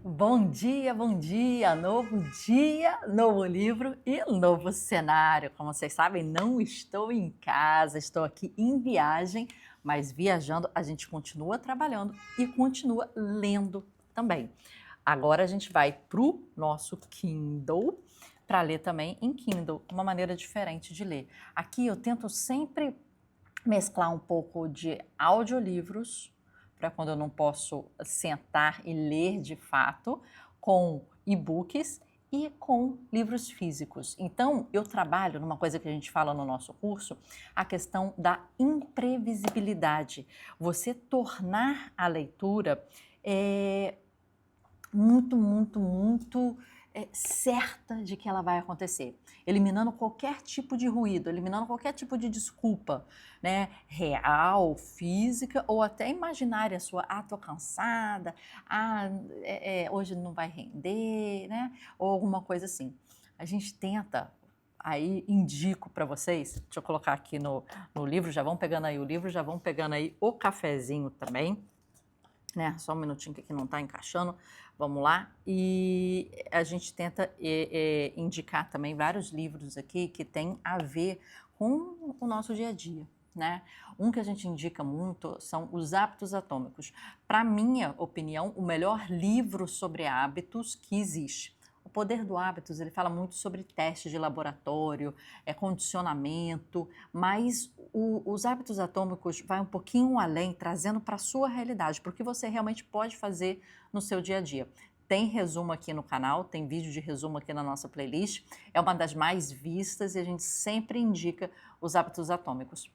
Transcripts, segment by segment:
Bom dia, novo livro e novo cenário. Como vocês sabem, não estou em casa, estou aqui em viagem, mas viajando a gente continua trabalhando e continua lendo também. Agora a gente vai para o nosso Kindle para ler também em Kindle, uma maneira diferente de ler. Aqui eu tento sempre mesclar um pouco de audiolivros, para quando eu não posso sentar e ler de fato, com e-books e com livros físicos. Então, eu trabalho numa coisa que a gente fala no nosso curso, a questão da imprevisibilidade. Você tornar a leitura muito certa de que ela vai acontecer, eliminando qualquer tipo de ruído, eliminando qualquer tipo de desculpa, né, real, física ou até imaginária sua. Tô cansada, hoje não vai render, né, ou alguma coisa assim. A gente tenta, aí indico para vocês, deixa eu colocar aqui no livro, já vão pegando aí o livro, já vão pegando aí o cafezinho também, né? Só um minutinho que aqui não está encaixando. Vamos lá. E a gente tenta indicar também vários livros aqui que tem a ver com o nosso dia a dia, né? Um que a gente indica muito são Os Hábitos Atômicos. Para minha opinião, o melhor livro sobre hábitos que existe. O Poder do Hábitos, ele fala muito sobre testes de laboratório, condicionamento, mas os hábitos atômicos vai um pouquinho além, trazendo para a sua realidade, para o que você realmente pode fazer no seu dia a dia. Tem resumo aqui no canal, tem vídeo de resumo aqui na nossa playlist, é uma das mais vistas e a gente sempre indica os hábitos atômicos.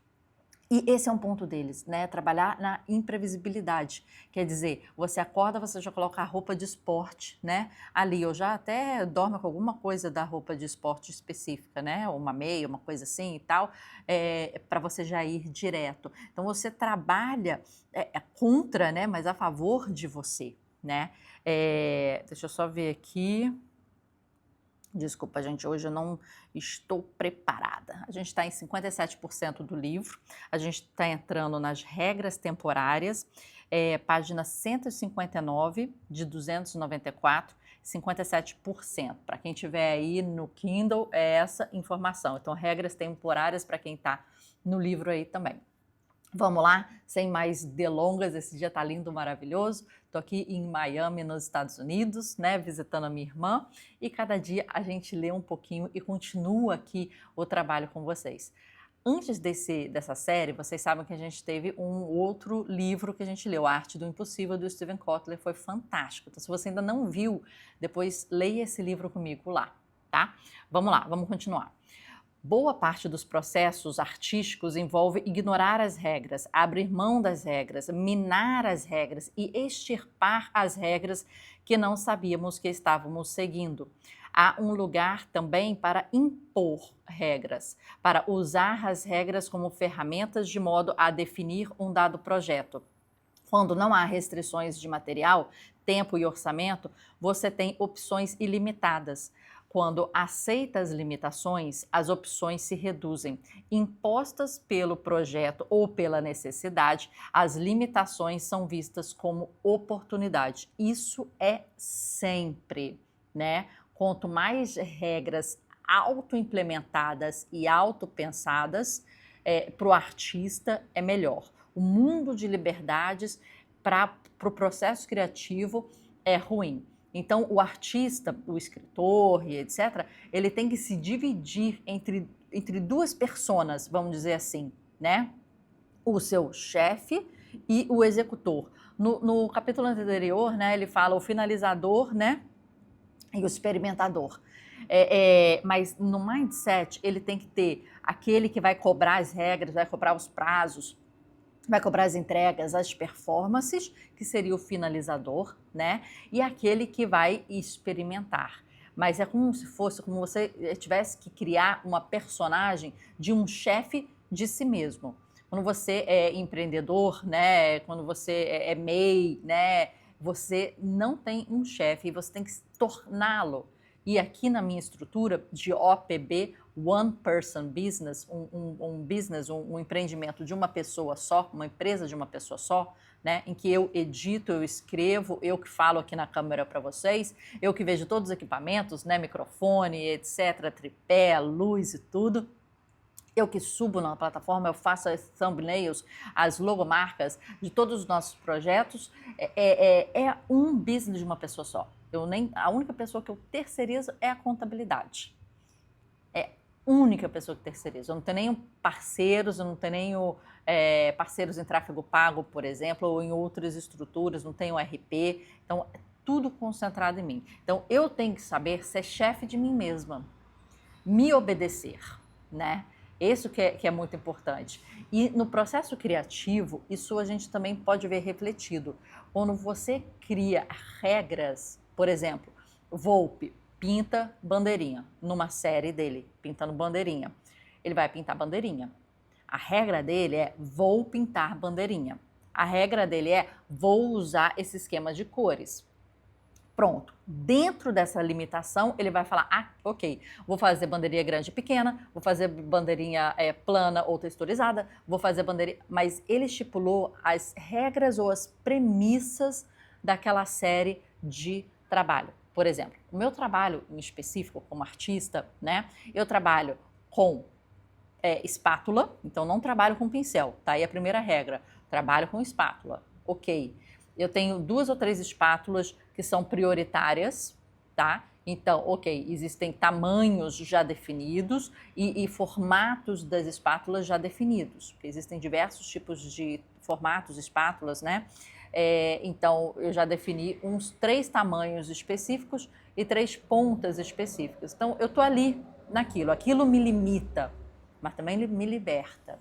E esse é um ponto deles, né? Trabalhar na imprevisibilidade. Quer dizer, você acorda, você já coloca a roupa de esporte, né? Ali, ou já até dorme com alguma coisa da roupa de esporte específica, né? Ou uma meia, uma coisa assim e tal, para você já ir direto. Então, você trabalha contra, né? Mas a favor de você, né? Deixa eu só ver aqui. Desculpa, gente, hoje eu não estou preparada. A gente está em 57% do livro, a gente está entrando nas regras temporárias, página 159 de 294, 57%. Para quem tiver aí no Kindle, é essa informação. Então, regras temporárias para quem está no livro aí também. Vamos lá, sem mais delongas, esse dia tá lindo, maravilhoso. Tô aqui em Miami, nos Estados Unidos, né, visitando a minha irmã, e cada dia a gente lê um pouquinho e continua aqui o trabalho com vocês. Antes dessa série, vocês sabem que a gente teve um outro livro que a gente leu, A Arte do Impossível, do Steven Kotler, foi fantástico. Então, se você ainda não viu, depois leia esse livro comigo lá, tá? Vamos lá, vamos continuar. Boa parte dos processos artísticos envolve ignorar as regras, abrir mão das regras, minar as regras e extirpar as regras que não sabíamos que estávamos seguindo. Há um lugar também para impor regras, para usar as regras como ferramentas de modo a definir um dado projeto. Quando não há restrições de material, tempo e orçamento, você tem opções ilimitadas. Quando aceita as limitações, as opções se reduzem. Impostas pelo projeto ou pela necessidade, as limitações são vistas como oportunidade. Isso é sempre, né? Quanto mais regras auto-implementadas e auto-pensadas, para o artista é melhor. O mundo de liberdades para o processo criativo é ruim. Então, o artista, o escritor e etc., ele tem que se dividir entre duas personas, vamos dizer assim, né? O seu chefe e o executor. No capítulo anterior, né, ele fala o finalizador, né, e o experimentador. Mas no mindset, ele tem que ter aquele que vai cobrar as regras, vai cobrar os prazos, vai cobrar as entregas, as performances, que seria o finalizador, né? E aquele que vai experimentar. Mas é como se fosse, como você tivesse que criar uma personagem de um chefe de si mesmo. Quando você é empreendedor, né? Quando você é MEI, né? Você não tem um chefe e você tem que torná-lo. E aqui na minha estrutura de OPB, One Person Business, um empreendimento de uma pessoa só, uma empresa de uma pessoa só, né, em que eu edito, eu escrevo, eu que falo aqui na câmera para vocês, eu que vejo todos os equipamentos, né, microfone, etc, tripé, luz e tudo. Eu que subo na plataforma, eu faço as thumbnails, as logomarcas de todos os nossos projetos. É um business de uma pessoa só. A única pessoa que eu terceirizo é a contabilidade. É a única pessoa que terceirizo. Eu não tenho nem parceiros, eu não tenho nem parceiros em tráfego pago, por exemplo, ou em outras estruturas, não tenho RP. Então, é tudo concentrado em mim. Então, eu tenho que saber ser chefe de mim mesma, me obedecer, né? Isso que é muito importante. E no processo criativo, isso a gente também pode ver refletido. Quando você cria regras, por exemplo, Volpe pinta bandeirinha, numa série dele, pintando bandeirinha. Ele vai pintar bandeirinha. A regra dele é vou pintar bandeirinha. A regra dele é vou usar esse esquema de cores. Pronto, dentro dessa limitação, ele vai falar, ok, vou fazer bandeirinha grande e pequena, vou fazer bandeirinha plana ou texturizada, vou fazer bandeirinha... Mas ele estipulou as regras ou as premissas daquela série de trabalho. Por exemplo, o meu trabalho em específico como artista, né, eu trabalho com espátula, então não trabalho com pincel, tá aí a primeira regra, trabalho com espátula, ok. Eu tenho 2 ou 3 espátulas que são prioritárias, tá? Então, ok, existem tamanhos já definidos e formatos das espátulas já definidos, porque existem diversos tipos de formatos, espátulas, né? Então, eu já defini uns 3 tamanhos específicos e 3 pontas específicas. Então, eu tô ali naquilo, aquilo me limita, mas também me liberta.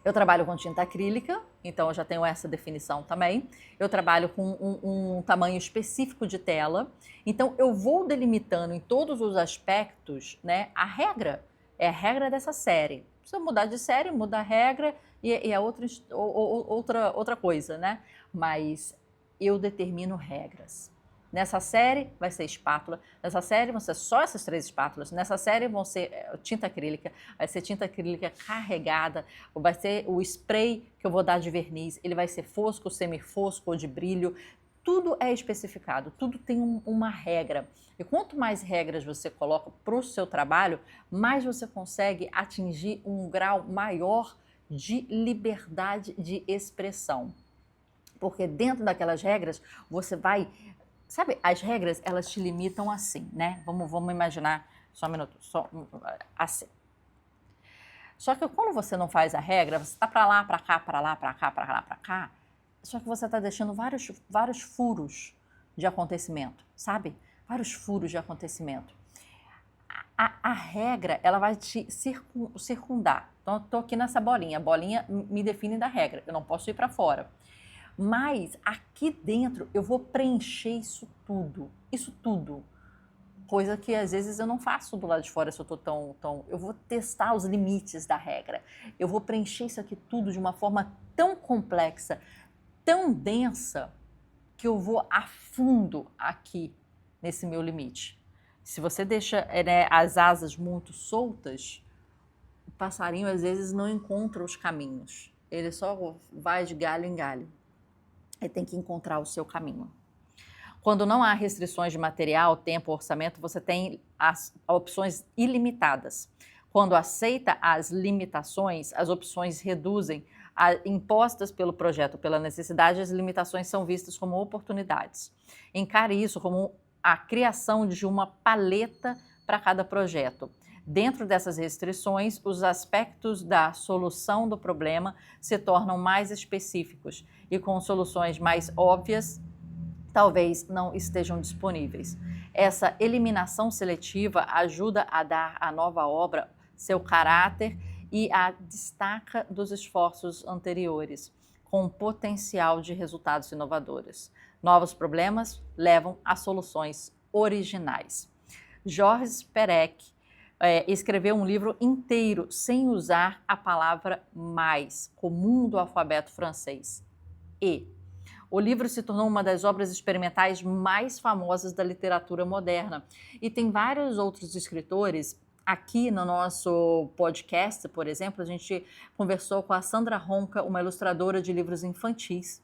Eu trabalho com tinta acrílica, então eu já tenho essa definição também. Eu trabalho com um tamanho específico de tela, então eu vou delimitando em todos os aspectos, né, a regra. É a regra dessa série. Se eu mudar de série, muda a regra e é outra coisa, né? Mas eu determino regras. Nessa série vai ser espátula, nessa série vão ser só essas 3 espátulas, nessa série vão ser tinta acrílica, vai ser tinta acrílica carregada, vai ser o spray que eu vou dar de verniz, ele vai ser fosco, semifosco ou de brilho, tudo é especificado, tudo tem uma regra. E quanto mais regras você coloca para o seu trabalho, mais você consegue atingir um grau maior de liberdade de expressão. Porque dentro daquelas regras você vai... Sabe, as regras, elas te limitam assim, né? Vamos imaginar, só um minuto, assim. Só que quando você não faz a regra, você está para lá, para cá, para lá, para cá, para lá, para cá, só que você está deixando vários furos de acontecimento, sabe? Vários furos de acontecimento. A regra, ela vai te circundar. Então, eu estou aqui nessa bolinha, a bolinha me define da regra, eu não posso ir para fora. Mas aqui dentro eu vou preencher isso tudo. Coisa que às vezes eu não faço do lado de fora se eu estou eu vou testar os limites da regra. Eu vou preencher isso aqui tudo de uma forma tão complexa, tão densa, que eu vou a fundo aqui nesse meu limite. Se você deixa as asas muito soltas, o passarinho às vezes não encontra os caminhos. Ele só vai de galho em galho. Ele tem que encontrar o seu caminho. Quando não há restrições de material, tempo, orçamento, você tem as opções ilimitadas. Quando aceita as limitações, as opções reduzem, impostas pelo projeto, pela necessidade, as limitações são vistas como oportunidades. Encare isso como a criação de uma paleta para cada projeto. Dentro dessas restrições, os aspectos da solução do problema se tornam mais específicos e com soluções mais óbvias, talvez não estejam disponíveis. Essa eliminação seletiva ajuda a dar à nova obra seu caráter e a destaca dos esforços anteriores, com potencial de resultados inovadores. Novos problemas levam a soluções originais. Georges Perec escreveu um livro inteiro sem usar a palavra mais, comum do alfabeto francês, E. O livro se tornou uma das obras experimentais mais famosas da literatura moderna e tem vários outros escritores Aqui no nosso podcast, por exemplo, a gente conversou com a Sandra Ronca, uma ilustradora de livros infantis,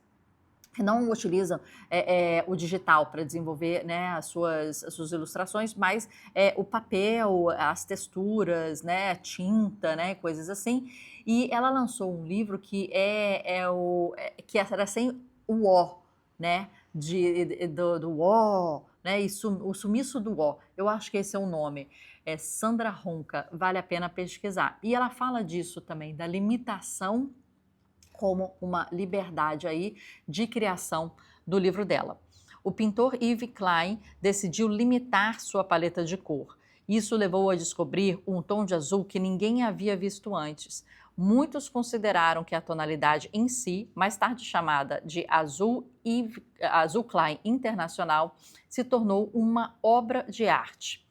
que não utilizam o digital para desenvolver, né, as suas ilustrações, mas o papel, as texturas, né, tinta, né, coisas assim. E ela lançou um livro que era sem o O, né, do O, né, o sumiço do O. Eu acho que esse é o nome. É Sandra Ronca, vale a pena pesquisar. E ela fala disso também, da limitação como uma liberdade aí de criação do livro dela. O pintor Yves Klein decidiu limitar sua paleta de cor. Isso levou a descobrir um tom de azul que ninguém havia visto antes. Muitos consideraram que a tonalidade em si, mais tarde chamada de azul Klein Internacional, se tornou uma obra de arte.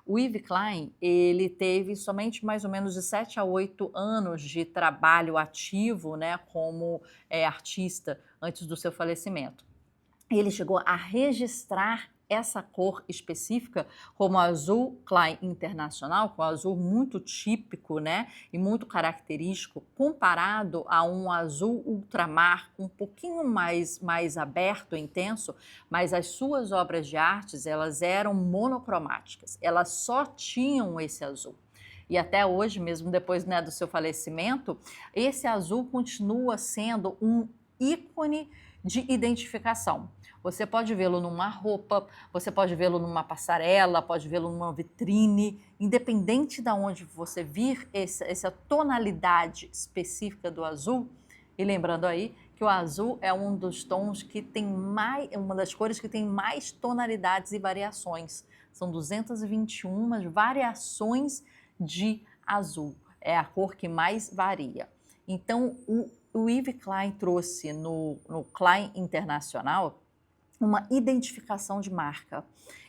O Yves Klein, ele teve somente mais ou menos de 7 a 8 anos de trabalho ativo, né, como artista antes do seu falecimento. Ele chegou a registrar essa cor específica como azul Klein Internacional, com azul muito típico, né, e muito característico, comparado a um azul ultramar um pouquinho mais aberto, intenso, mas as suas obras de artes, elas eram monocromáticas, elas só tinham esse azul. E até hoje, mesmo depois, né, do seu falecimento, esse azul continua sendo um ícone de identificação. Você pode vê-lo numa roupa, você pode vê-lo numa passarela, pode vê-lo numa vitrine, independente de onde você vir essa tonalidade específica do azul. E lembrando aí que o azul é um dos tons que tem uma das cores que tem mais tonalidades e variações. São 221 variações de azul. É a cor que mais varia. Então, o Yves Klein trouxe no Klein Internacional uma identificação de marca.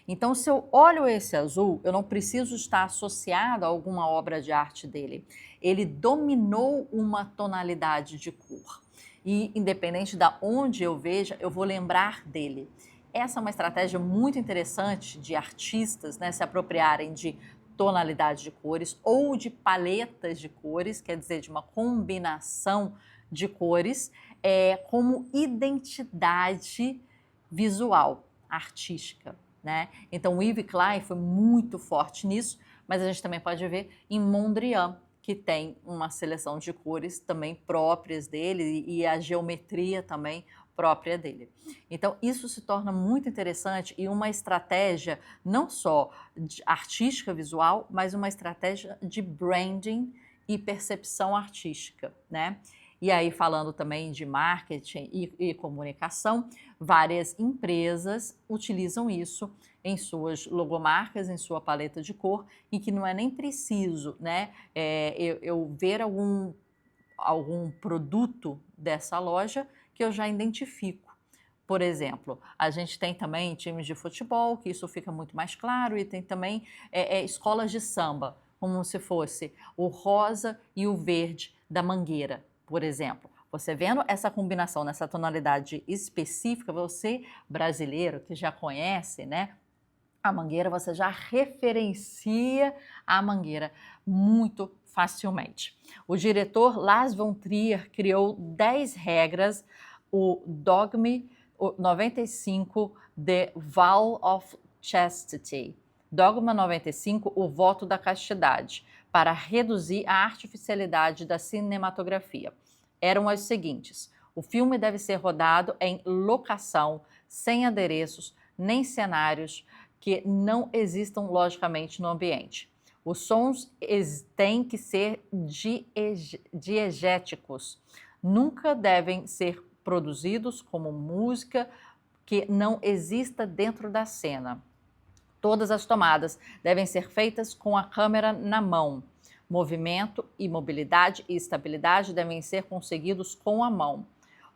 Então, se eu olho esse azul, eu não preciso estar associado a alguma obra de arte dele. Ele dominou uma tonalidade de cor. E, independente de onde eu veja, eu vou lembrar dele. Essa é uma estratégia muito interessante de artistas, né, se apropriarem de tonalidade de cores ou de paletas de cores, quer dizer, de uma combinação de cores, como identidade visual, artística, né? Então o Yves Klein foi muito forte nisso, mas a gente também pode ver em Mondrian, que tem uma seleção de cores também próprias dele e a geometria também própria dele. Então isso se torna muito interessante e uma estratégia não só artística visual, mas uma estratégia de branding e percepção artística, né? E aí, falando também de marketing e comunicação, várias empresas utilizam isso em suas logomarcas, em sua paleta de cor, e que não é nem preciso, né, eu ver algum produto dessa loja que eu já identifico. Por exemplo, a gente tem também times de futebol, que isso fica muito mais claro, e tem também escolas de samba, como se fosse o rosa e o verde da Mangueira, por exemplo. Você vendo essa combinação nessa tonalidade específica, você brasileiro que já conhece, né, a Mangueira, você já referencia a Mangueira muito facilmente. O diretor Lars von Trier criou 10 regras, o Dogme 95, The Vow of Chastity. Dogma 95, o voto da castidade, para reduzir a artificialidade da cinematografia. Eram as seguintes: o filme deve ser rodado em locação, sem adereços, nem cenários que não existam logicamente no ambiente. Os sons têm que ser diegéticos. Nunca devem ser produzidos como música que não exista dentro da cena. Todas as tomadas devem ser feitas com a câmera na mão. Movimento, imobilidade e estabilidade devem ser conseguidos com a mão.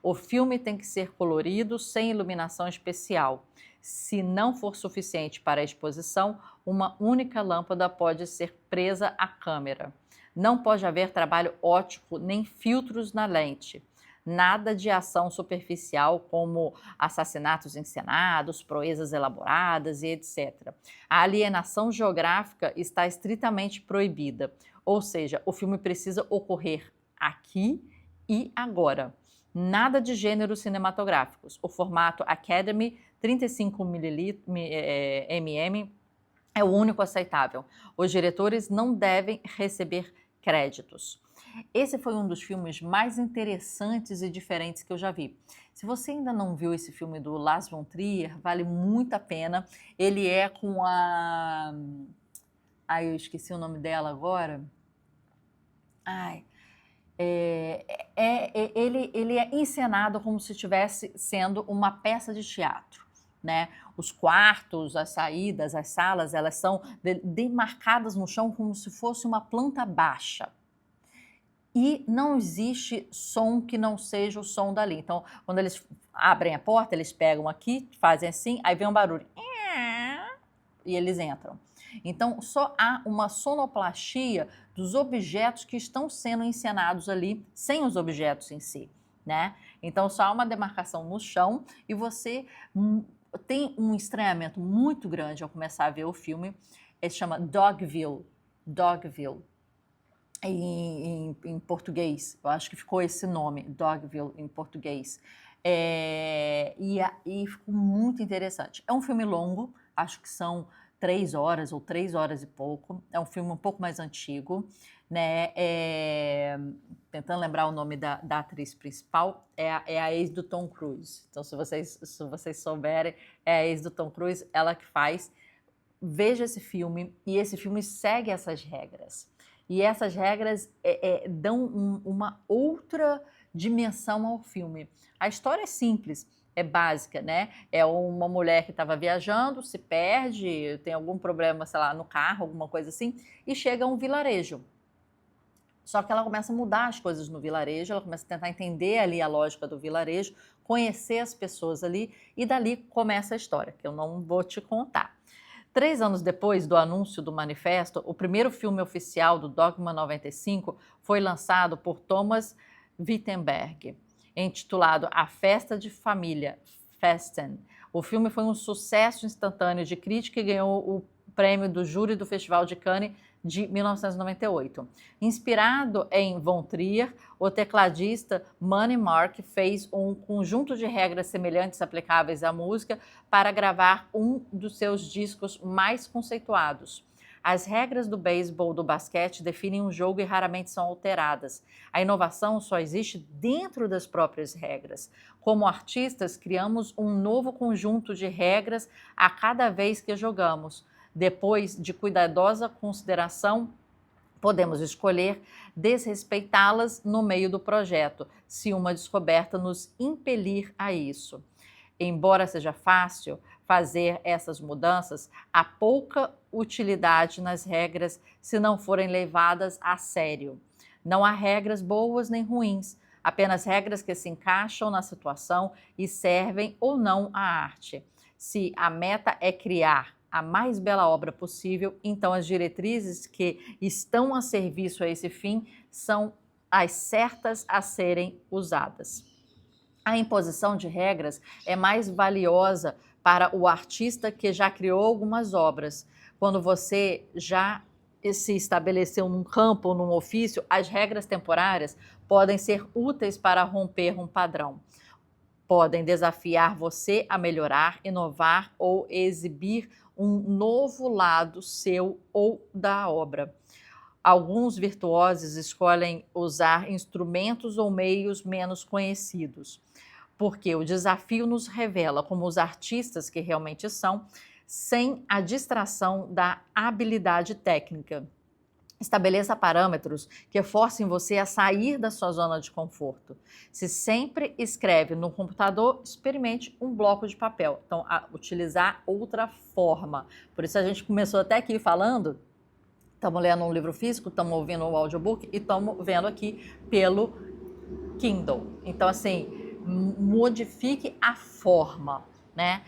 O filme tem que ser colorido, sem iluminação especial. Se não for suficiente para a exposição, uma única lâmpada pode ser presa à câmera. Não pode haver trabalho óptico nem filtros na lente. Nada de ação superficial como assassinatos encenados, proezas elaboradas e etc. A alienação geográfica está estritamente proibida, ou seja, o filme precisa ocorrer aqui e agora. Nada de gêneros cinematográficos. O formato Academy 35mm é o único aceitável. Os diretores não devem receber créditos. Esse foi um dos filmes mais interessantes e diferentes que eu já vi. Se você ainda não viu esse filme do Lars von Trier, vale muito a pena. Ele é com a... Ai, eu esqueci o nome dela agora. Ai... ele é encenado como se estivesse sendo uma peça de teatro, né? Os quartos, as saídas, as salas, elas são demarcadas no chão como se fosse uma planta baixa. E não existe som que não seja o som dali. Então, quando eles abrem a porta, eles pegam aqui, fazem assim, aí vem um barulho. E eles entram. Então, só há uma sonoplastia dos objetos que estão sendo encenados ali, sem os objetos em si, né? Então, só há uma demarcação no chão e você tem um estranhamento muito grande ao começar a ver o filme. Ele se chama Dogville. Dogville. Em português, eu acho que ficou esse nome, Dogville, em português. E ficou muito interessante. É um filme longo, acho que são 3 horas ou 3 horas e pouco. É um filme um pouco mais antigo, né? Tentando lembrar o nome da atriz principal, é a ex do Tom Cruise. Então, se vocês souberem, é a ex do Tom Cruise, ela que faz. Veja esse filme, e esse filme segue essas regras. E essas regras dão uma outra dimensão ao filme. A história é simples, é básica, né? É uma mulher que estava viajando, se perde, tem algum problema, sei lá, no carro, alguma coisa assim, e chega a um vilarejo. Só que ela começa a mudar as coisas no vilarejo, ela começa a tentar entender ali a lógica do vilarejo, conhecer as pessoas ali, e dali começa a história, que eu não vou te contar. 3 anos depois do anúncio do manifesto, o primeiro filme oficial do Dogma 95 foi lançado por Thomas Wittenberg, intitulado A Festa de Família, Festen. O filme foi um sucesso instantâneo de crítica e ganhou o prêmio do júri do Festival de Cannes de 1998. Inspirado em Von Trier, o tecladista Manny Mark fez um conjunto de regras semelhantes aplicáveis à música para gravar um dos seus discos mais conceituados. As regras do beisebol do basquete definem um jogo e raramente são alteradas. A inovação só existe dentro das próprias regras. Como artistas, criamos um novo conjunto de regras a cada vez que jogamos. Depois de cuidadosa consideração, podemos escolher desrespeitá-las no meio do projeto, se uma descoberta nos impelir a isso. Embora seja fácil fazer essas mudanças, há pouca utilidade nas regras se não forem levadas a sério. Não há regras boas nem ruins, apenas regras que se encaixam na situação e servem ou não à arte. Se a meta é criar a mais bela obra possível, então as diretrizes que estão a serviço a esse fim são as certas a serem usadas. A imposição de regras é mais valiosa para o artista que já criou algumas obras. Quando você já se estabeleceu num campo ou num ofício, as regras temporárias podem ser úteis para romper um padrão. Podem desafiar você a melhorar, inovar ou exibir um novo lado seu ou da obra. Alguns virtuosos escolhem usar instrumentos ou meios menos conhecidos, porque o desafio nos revela como os artistas que realmente são, sem a distração da habilidade técnica. Estabeleça parâmetros que forcem você a sair da sua zona de conforto. Se sempre escreve no computador, experimente um bloco de papel. Então, utilizar outra forma. Por isso a gente começou até aqui falando, estamos lendo um livro físico, estamos ouvindo o audiobook e estamos vendo aqui pelo Kindle. Então, assim, modifique a forma, né?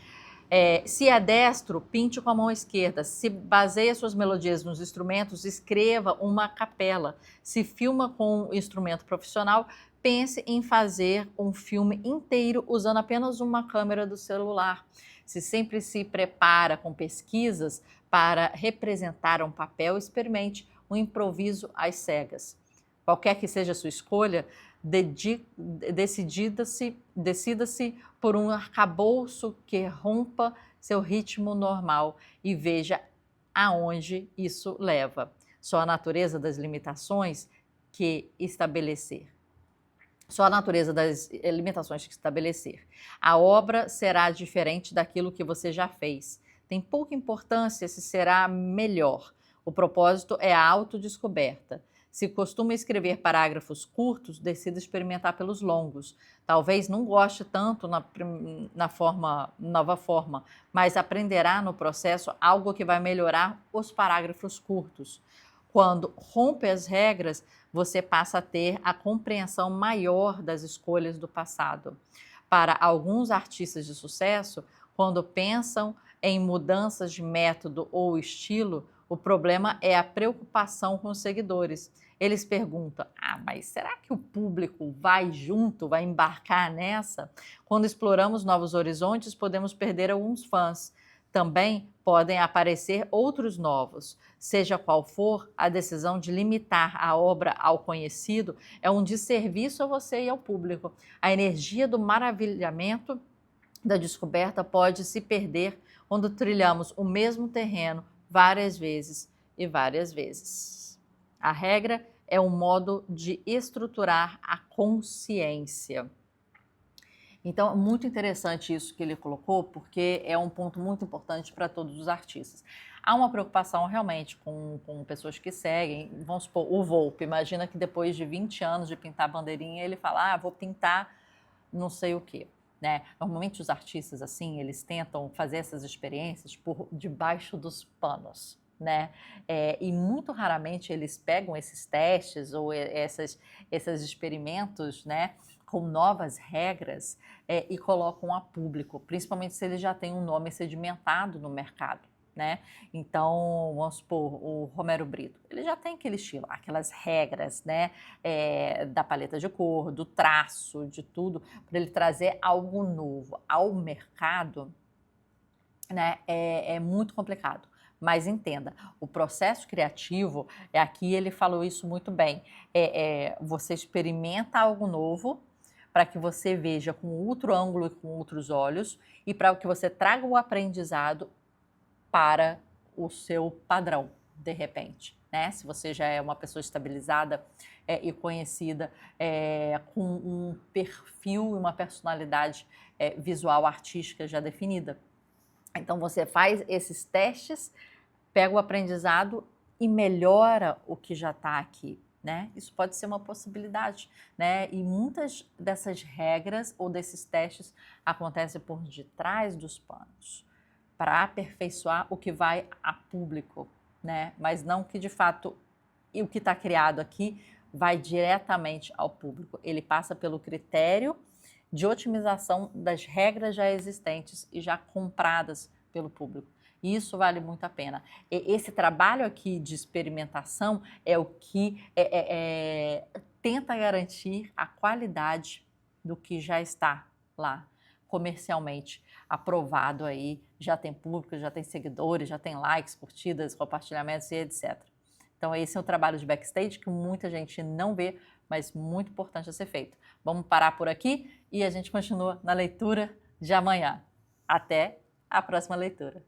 Se é destro, pinte com a mão esquerda. Se baseia suas melodias nos instrumentos, escreva uma capela. Se filma com um instrumento profissional, pense em fazer um filme inteiro usando apenas uma câmera do celular. Se sempre se prepara com pesquisas para representar um papel, experimente um improviso às cegas. Qualquer que seja a sua escolha, decida-se por um arcabouço que rompa seu ritmo normal e veja aonde isso leva. Só a natureza das limitações que estabelecer. Só a natureza das limitações que estabelecer. A obra será diferente daquilo que você já fez. Tem pouca importância se será melhor. O propósito é a autodescoberta. Se costuma escrever parágrafos curtos, decida experimentar pelos longos. Talvez não goste tanto na nova forma, mas aprenderá no processo algo que vai melhorar os parágrafos curtos. Quando rompe as regras, você passa a ter a compreensão maior das escolhas do passado. Para alguns artistas de sucesso, quando pensam em mudanças de método ou estilo, o problema é a preocupação com os seguidores. Eles perguntam, mas será que o público vai junto, vai embarcar nessa? Quando exploramos novos horizontes, podemos perder alguns fãs. Também podem aparecer outros novos. Seja qual for, a decisão de limitar a obra ao conhecido é um desserviço a você e ao público. A energia do maravilhamento da descoberta pode se perder quando trilhamos o mesmo terreno várias vezes e várias vezes. A regra é um modo de estruturar a consciência. Então, é muito interessante isso que ele colocou, porque é um ponto muito importante para todos os artistas. Há uma preocupação realmente com pessoas que seguem, vamos supor, o Volpe. Imagina que depois de 20 anos de pintar bandeirinha, ele fala, vou pintar não sei o quê. Né? Normalmente os artistas, assim, eles tentam fazer essas experiências por debaixo dos panos. Né? E muito raramente eles pegam esses testes ou esses experimentos, né, com novas regras e colocam a público, principalmente se ele já tem um nome sedimentado no mercado. Né? Então, vamos supor, o Romero Brito, ele já tem aquele estilo, aquelas regras, né, da paleta de cor, do traço, de tudo, para ele trazer algo novo ao mercado, né, é muito complicado. Mas entenda, o processo criativo, aqui ele falou isso muito bem, você experimenta algo novo para que você veja com outro ângulo e com outros olhos e para que você traga o aprendizado para o seu padrão, de repente. Né? Se você já é uma pessoa estabilizada e conhecida, com um perfil e uma personalidade visual artística já definida. Então, você faz esses testes, pega o aprendizado e melhora o que já está aqui. Né? Isso pode ser uma possibilidade. Né? E muitas dessas regras ou desses testes acontecem por detrás dos panos, para aperfeiçoar o que vai a público. Né? Mas não que, de fato, o que está criado aqui vai diretamente ao público. Ele passa pelo critério de otimização das regras já existentes e já compradas pelo público. E isso vale muito a pena. Esse trabalho aqui de experimentação é o que tenta garantir a qualidade do que já está lá, comercialmente aprovado aí, já tem público, já tem seguidores, já tem likes, curtidas, compartilhamentos e etc. Então esse é um trabalho de backstage que muita gente não vê, mas muito importante a ser feito. Vamos parar por aqui e a gente continua na leitura de amanhã. Até a próxima leitura.